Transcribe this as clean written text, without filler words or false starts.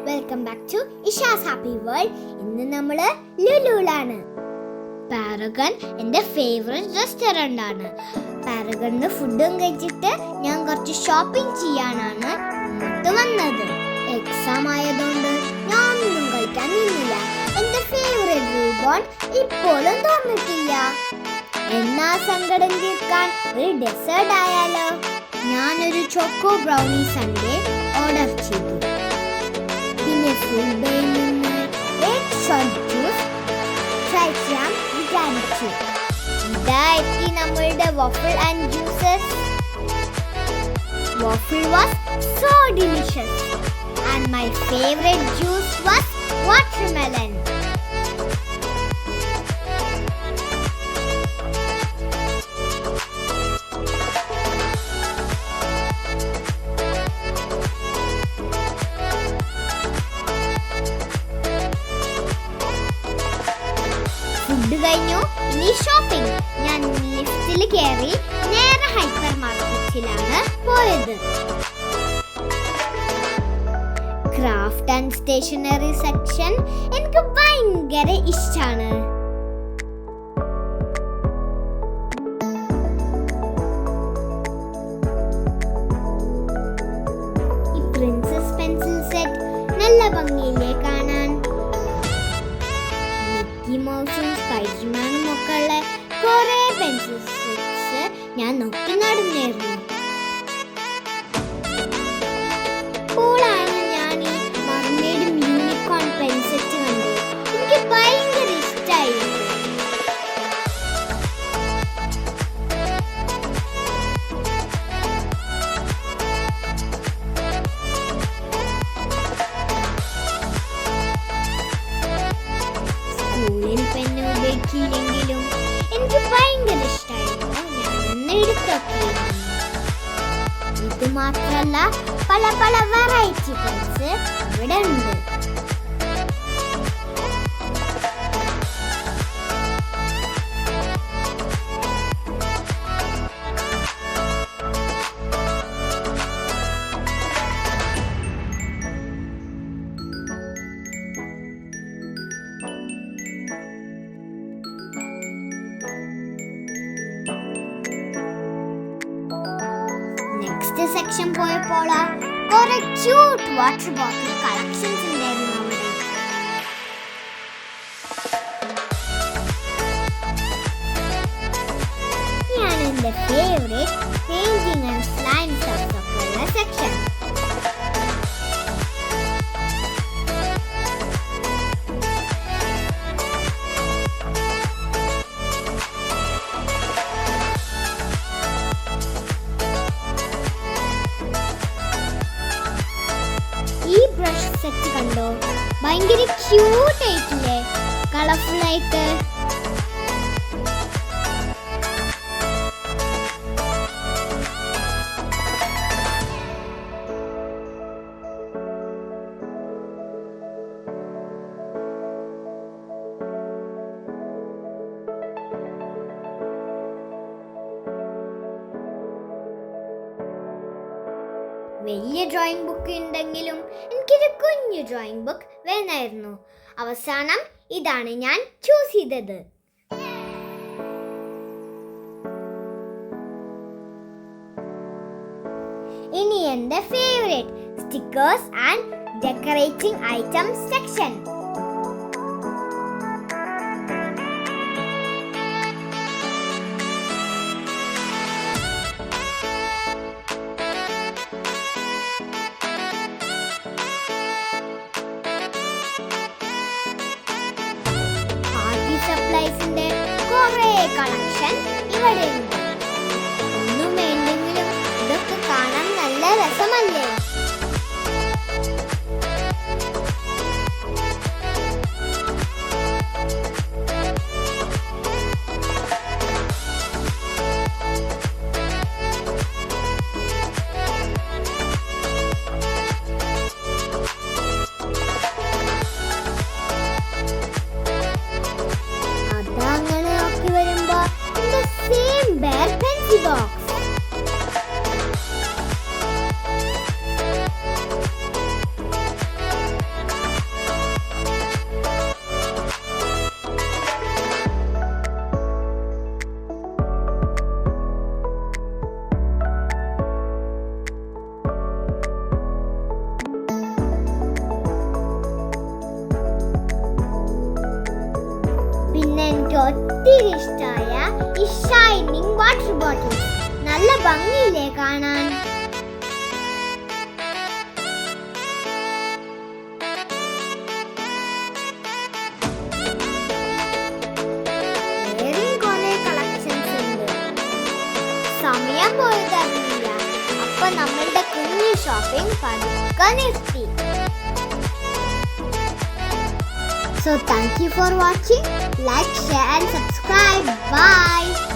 Welcome back to Isha's happy world. ഇന്ന് നമ്മള് ലുലുലാണ്. പാരഗൺ എൻ്റെ ഫേവറേറ്റ് റെസ്റ്റോറൻ്റ് ആണ്. പാരഗണിന് ഫുഡും കഴിച്ചിട്ട് ഞാൻ കുറച്ച് ഷോപ്പിംഗ് ചെയ്യാനാണ് ഇങ്ങോട്ട് വന്നത്. എക്സാം ആയതുകൊണ്ട് ഞാനൊന്നും കഴിക്കാൻ നിന്നില്ല. എൻ്റെ ഫേവറേറ്റ് റൂബോൺ ഇപ്പോഴും തുറന്നിട്ടില്ല. എന്നാ സങ്കടം തീർക്കാൻ ഒരു ഡെസേർട്ട് ആയാലോ? ഞാനൊരു ചോക്കോ ബ്രൗണി സൺഡേ ഓർഡർ ചെയ്തു. പിന്നെ ഫുൾ ബേയിൽ നിന്ന് എഗ് ഷോട്ട് ജ്യൂസ് ട്രൈ ചെയ്യാൻ വിചാരിച്ചു. ഇതാ എത്തി നമ്മളുടെ waffle and juices. Waffle was so delicious and my favorite juice was watermelon. Food കഴിഞ്ഞു, ഇനി ഷോപ്പിംഗ്. ഞാൻ ലിഫ്റ്റിൽ കയറി നേരെ ഹൈപ്പർ മാർക്കറ്റിലാണ് പോയത്. ക്രാഫ്റ്റ് ആൻഡ് സ്റ്റേഷനറി സെക്ഷൻ എനിക്ക് ഭയങ്കര ഇഷ്ടമാണ്. ഈ പ്രിൻസസ് പെൻസിൽ സെറ്റ് നല്ല ഭംഗിയില്ലേ കാണാൻ. മൗസും സ്പൈഡർമാനും ഒക്കെ ഉള്ള കുറെ പെൻസിൽ സെറ്റ്സ് ഞാൻ നോക്കി നടന്നായിരുന്നു. കൂളാണ്. ഞാൻ ഈ മർമെയ്ഡും യൂണിക്കോൺ പെൻസെറ്റ് കണ്ടു. എനിക്ക് ഭയങ്കര ഇഷ്ടമായി. സ്കൂളിൽ പെന്ന് ഉപയോഗിക്കില്ലെങ്കിലും എനിക്ക് ഭയങ്കര ഇഷ്ടമായിരുന്നു. ഞാനൊന്ന് എടുത്തൊക്കെ. ഇത് മാത്രല്ല, പല പല വെറൈറ്റി പെൻസ് ഇവിടെ ഉണ്ട്. നെക്സ്റ്റ് സെക്ഷൻ പോയപ്പോൾ കുറെ ക്യൂട്ട് വാട്ടർ ബോട്ടിൽ കളക്ഷൻസ് ഉണ്ടായിരുന്നു അവിടെ. ഞാൻ എൻ്റെ favourite painting and slime stuffs ഒക്കെ ഉള്ള സെക്ഷൻ. ഈ ബ്രഷ് സെറ്റ് കണ്ടോ? ഭയങ്കര ക്യൂട്ട് ആയിട്ടില്ലേ? കളർഫുൾ ആയിട്ട്. വലിയ ഡ്രോയിങ് ബുക്ക് ഉണ്ടെങ്കിലും എനിക്കൊരു കുഞ്ഞു ഡ്രോയിങ് ബുക്ക് വേണമായിരുന്നു. അവസാനം ഇതാണ് ഞാൻ ചൂസ് ചെയ്തത്. ഇനി എൻ്റെ favourite stickers and decorating items section. സപ്ലൈസിന്റെ കുറെ കളക്ഷൻ ഇവിടെ ഉണ്ട്. ഒന്നും വേണ്ടെങ്കിലും ഇതൊക്കെ കാണാൻ നല്ല രസമല്ലേ? ഒത്തിരി ഇഷ്ടമായ ഈ ഷൈനിങ് വാട്ടർ ബോട്ടിൽ. നല്ല ഭംഗിയില്ലേ കാണാൻ? സമയം പോയതറിയില്ല. അപ്പൊ നമ്മളുടെ കുഞ്ഞു ഷോപ്പിംഗ് പതുക്കെ നിർത്തി. So thank you for watching. Like, share and subscribe. Bye.